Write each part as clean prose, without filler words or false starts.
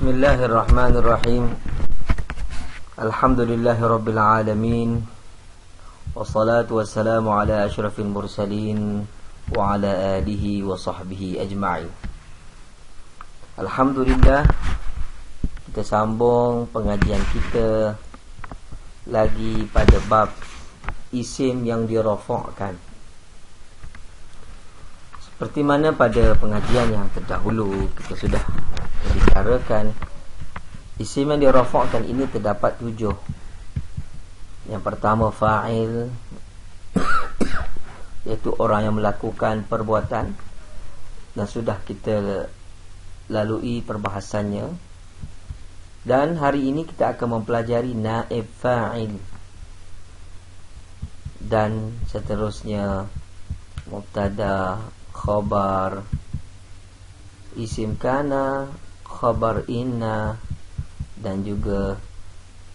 Bismillahirrahmanirrahim. Alhamdulillahirabbil alamin. Wassalatu wassalamu ala asyrafil mursalin wa ala alihi wa sahbihi ajma'in. Alhamdulillah, kita sambung pengajian kita lagi pada bab isim yang dirafa'kan. Seperti mana pada pengajian yang terdahulu kita sudah membicarakan, isim yang dirafa'kan ini terdapat 7. Yang pertama fa'il, iaitu orang yang melakukan perbuatan, dan sudah kita lalui perbahasannya. Dan hari ini kita akan mempelajari naib fa'il, dan seterusnya mubtada, khabar, isim kana, khabar inna, dan juga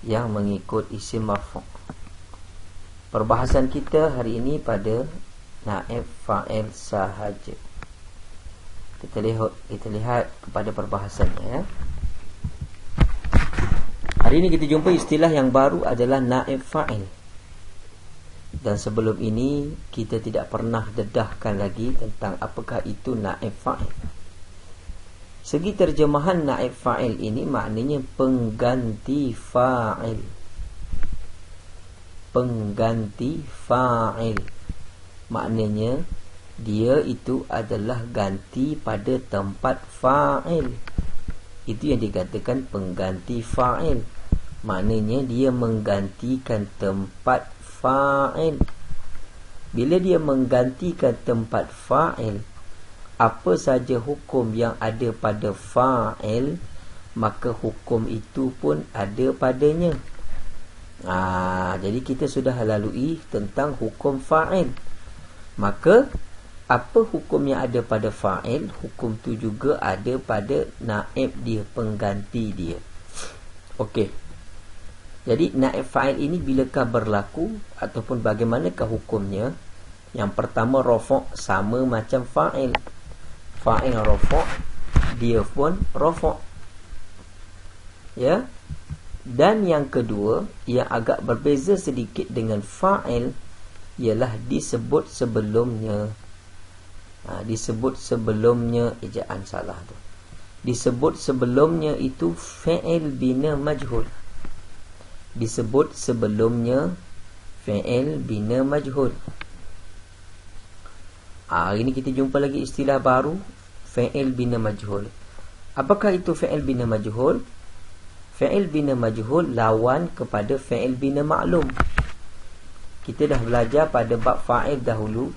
yang mengikut isim marfu'. Perbahasan kita hari ini pada naib fa'il sahaja. Kita lihat kepada perbahasannya, ya. Hari ini kita jumpa istilah yang baru adalah naib fa'il. Dan sebelum ini kita tidak pernah dedahkan lagi tentang apakah itu naib fa'il. Segi terjemahan naib fa'il ini maknanya pengganti fa'il. Pengganti fa'il maknanya dia itu adalah ganti pada tempat fa'il. Itu yang dikatakan pengganti fa'il. Maknanya dia menggantikan tempat fa'il. Bila dia menggantikan tempat fa'il, apa saja hukum yang ada pada fa'il, maka hukum itu pun ada padanya. Jadi kita sudah lalui tentang hukum fa'il. Maka apa hukum yang ada pada fa'il, hukum tu juga ada pada naib dia, pengganti dia. Okey. Jadi naib fa'il ini bilakah berlaku ataupun bagaimanakah hukumnya? Yang pertama, rafa' sama macam fa'il. Fa'il rafa', dia pun rafa'. Ya. Dan yang kedua, yang agak berbeza sedikit dengan fa'il, ialah disebut sebelumnya. Disebut sebelumnya, ejaan salah tu. Disebut sebelumnya itu fi'il bina majhul. Disebut sebelumnya fi'il bina majhul. Hari ini kita jumpa lagi istilah baru, fi'il bina majhul. Apakah itu fi'il bina majhul? Fi'il bina majhul lawan kepada fi'il bina maklum. Kita dah belajar pada bab fa'il dahulu.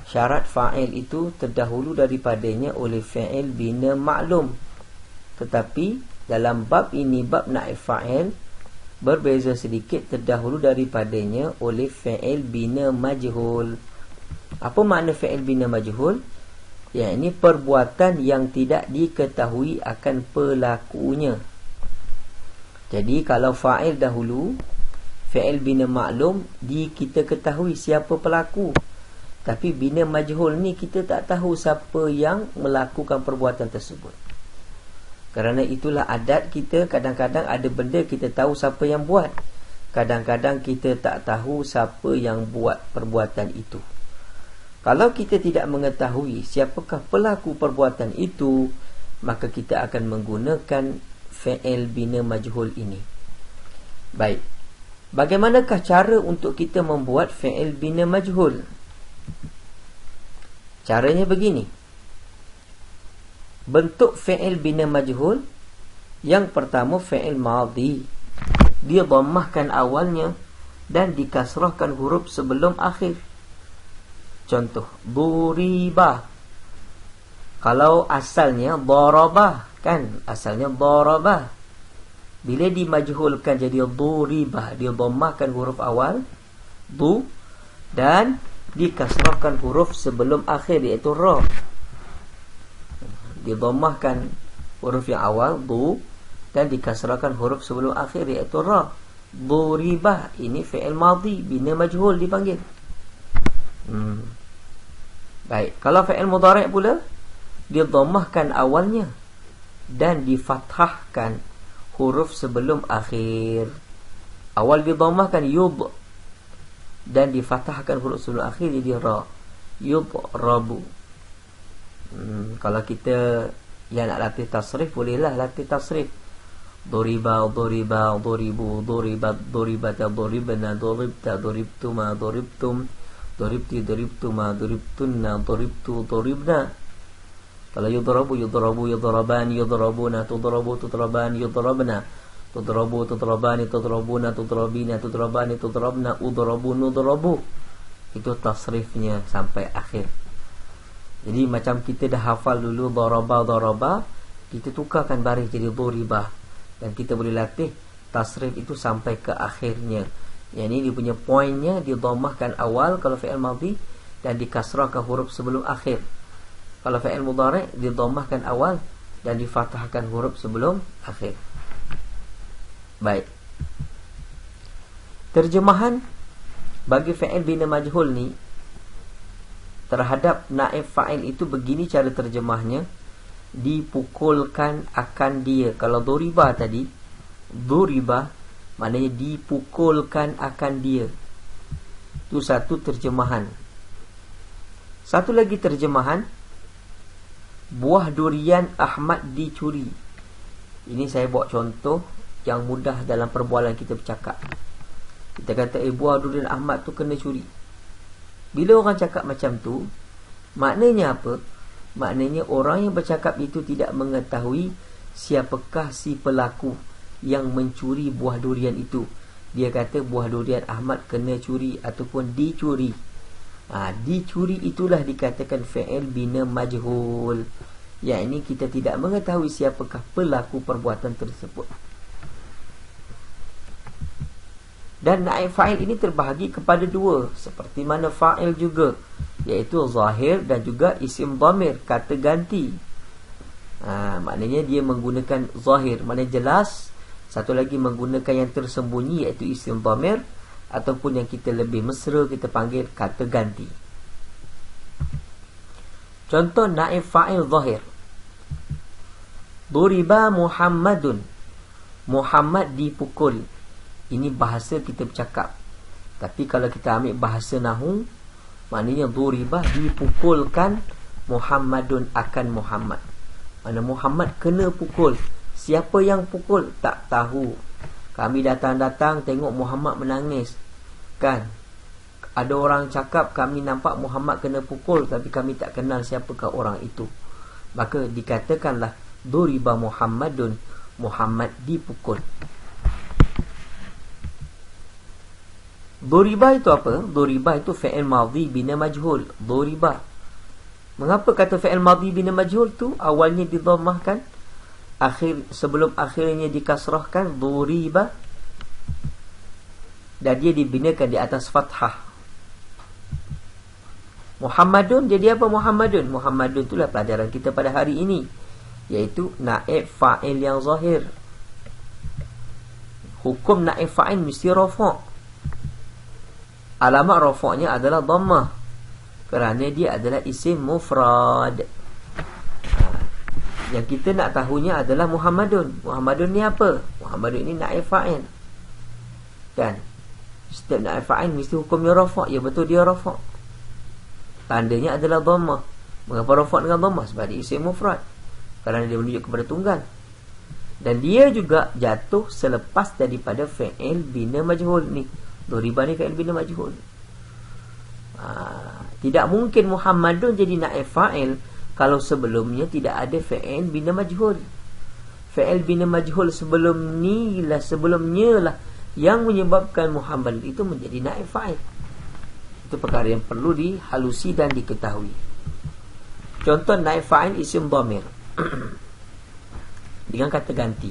Syarat fa'il itu terdahulu daripadanya oleh fi'il bina maklum. Tetapi dalam bab ini, bab naib fa'il, berbeza sedikit, terdahulu daripadanya oleh fi'il bina majhul. Apa makna fi'il bina majhul? Ya, ini perbuatan yang tidak diketahui akan pelakunya. Jadi kalau fa'il dahulu, fi'il bina maklum, kita ketahui siapa pelaku. Tapi bina majhul ni kita tak tahu siapa yang melakukan perbuatan tersebut. Kerana itulah adat kita, kadang-kadang ada benda kita tahu siapa yang buat, kadang-kadang kita tak tahu siapa yang buat perbuatan itu. Kalau kita tidak mengetahui siapakah pelaku perbuatan itu, maka kita akan menggunakan fi'il bina majhul ini. Baik, bagaimanakah cara untuk kita membuat fi'il bina majhul? Caranya begini. Bentuk fi'il bina majhul, yang pertama fi'il madhi, dia dhammahkan awalnya dan dikasrahkan huruf sebelum akhir. Contoh, duriba. Kalau asalnya darabah, kan? Asalnya darabah. Bila dimajhulkan jadi duriba, dia dhammahkan huruf awal du dan dikasrahkan huruf sebelum akhir, iaitu ra. Didhammahkan huruf yang awal du dan dikasrahkan huruf sebelum akhir, iaitu ra. Duribah, ini fi'il madhi bina majhul dipanggil. Baik, kalau fi'il mudhari' pula, dia dhammahkan awalnya dan difathahkan huruf sebelum akhir. Awal didammahkan yud dan difathahkan huruf sebelum akhir jadi ra. Yudrabu. Kalau kita yang nak latih tasrif, bolehlah latih tasrif. Duriba, duriba, duribu, duribat, duribata, duribna, duribta, duribtuma, duribtum, duribti, duribtuma, duribtunna, duribtu, duribna. Kalau yudrabu, yudrabu, yudrabani, yudrabuna, tudrabu, tudrabani, yudrabna, tudrabu, tudrabani, tudrabuna, tudrabina, tudrabani, tudrabna, udrabu, nudrabu. Itu tasrifnya sampai akhir. Jadi macam kita dah hafal dulu daraba, daraba, kita tukarkan baris jadi duriba. Dan kita boleh latih tasrif itu sampai ke akhirnya. Yang ini dia punya poinnya, dia dhammahkan awal kalau fi'il madhi dan dikasrahkan huruf sebelum akhir. Kalau fi'il mudhari' dia dhammahkan awal dan difathahkan huruf sebelum akhir. Baik. Terjemahan bagi fi'il bina majhul ni terhadap naib fa'il itu begini cara terjemahnya. Dipukulkan akan dia. Kalau duriba tadi, duriba maknanya dipukulkan akan dia. Itu satu terjemahan. Satu lagi terjemahan, buah durian Ahmad dicuri. Ini saya buat contoh yang mudah dalam perbualan kita bercakap. Kita kata buah durian Ahmad tu kena curi. Bila orang cakap macam tu, maknanya apa? Maknanya orang yang bercakap itu tidak mengetahui siapakah si pelaku yang mencuri buah durian itu. Dia kata buah durian Ahmad kena curi ataupun dicuri. Dicuri itulah dikatakan fi'il bina majhul. Yang ini kita tidak mengetahui siapakah pelaku perbuatan tersebut. Dan naib fa'il ini terbahagi kepada dua, seperti mana fa'il juga, iaitu zahir dan juga isim dhamir, kata ganti. Maknanya dia menggunakan zahir, maknanya jelas. Satu lagi menggunakan yang tersembunyi, iaitu isim dhamir, ataupun yang kita lebih mesra kita panggil kata ganti. Contoh naib fa'il zahir, duriba Muhammadun, Muhammad dipukul. Ini bahasa kita bercakap. Tapi kalau kita ambil bahasa nahu, maknanya duriba dipukulkan Muhammadun akan Muhammad. Mana Muhammad kena pukul. Siapa yang pukul tak tahu. Kami datang-datang tengok Muhammad menangis. Kan? Ada orang cakap kami nampak Muhammad kena pukul, tapi kami tak kenal siapakah orang itu. Maka dikatakanlah duriba Muhammadun, Muhammad dipukul. Duriba itu apa? Duriba itu fi'il madhi bina majhul. Duriba. Mengapa kata fi'il madhi bina majhul tu awalnya didhammahkan, sebelum akhirnya dikasrahkan? Duriba. Dan dia dibinakan di atas fathah. Muhammadun jadi apa Muhammadun? Muhammadun itulah pelajaran kita pada hari ini, iaitu naib fa'il yang zahir. Hukum naib fa'il mesti rafa'. Alamat rafa'nya adalah dhammah, kerana dia adalah isim mufrad. Yang kita nak tahunya adalah Muhammadun. Muhammadun ni apa? Muhammadun ni naib fa'il. Kan? Setiap naib fa'il mesti hukumnya rafa'. Ya betul dia rafa'. Tandanya adalah dhammah. Mengapa rafa' dengan dhammah? Sebab dia isim mufrad, kerana dia menunjuk kepada tunggal. Dan dia juga jatuh selepas daripada fi'il bina majhul ni. Duriba ni fi'il bina majhul. Tidak mungkin Muhammadun jadi naib fa'il kalau sebelumnya tidak ada fi'il bina majhul. Fi'il bina majhul sebelumnya lah yang menyebabkan Muhammad itu menjadi naib fa'il. Itu perkara yang perlu dihalusi dan diketahui. Contoh naib fa'il isim dhamir dengan kata ganti.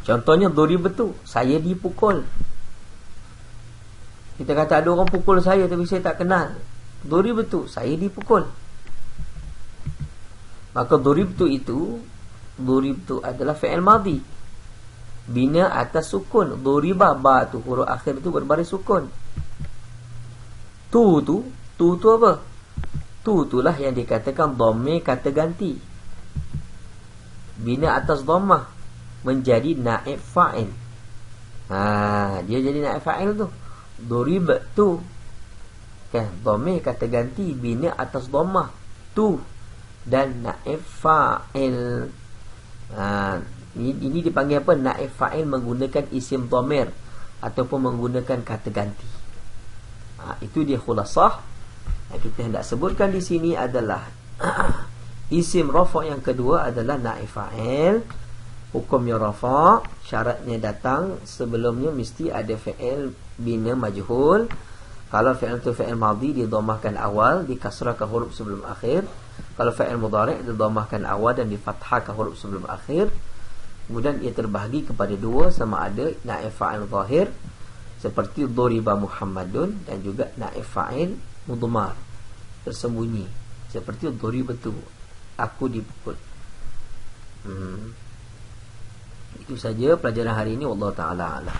Contohnya duriba tu, saya dipukul. Kita kata ada orang pukul saya tapi saya tak kenal. Duriba tu, saya dipukul. Maka duriba tu adalah fi'il madhi bina atas sukun. Duriba ba tu huruf akhir tu berbaris sukun. Tu apa? Tu itulah yang dikatakan dhamir kata ganti. bina atas dhammah menjadi naib fa'il. Dia jadi naib fa'il tu. Doribtu, kan, dhamir kata ganti bina atas dhammah tu dan naib fa'il. Ini dipanggil apa? Naib fa'il menggunakan isim dhamir ataupun menggunakan kata ganti. Itu dia khulasah. Yang kita hendak sebutkan di sini adalah isim rafa' yang kedua adalah naib fa'il. Hukumnya rafa', syaratnya datang sebelumnya mesti ada fi'il bina majhul. Kalau fi'il itu fi'il madhi, didhammahkan awal, dikasrahkan huruf sebelum akhir. Kalau fi'il mudhari' didhammahkan awal dan difathahkan huruf sebelum akhir. Kemudian ia terbahagi kepada dua, sama ada naib fa'il zahir seperti duriba Muhammadun, dan juga naib fa'il mudmar tersembunyi seperti duribatu, aku dipukul. Itu saja pelajaran hari ini. Wallahu ta'ala a'lam.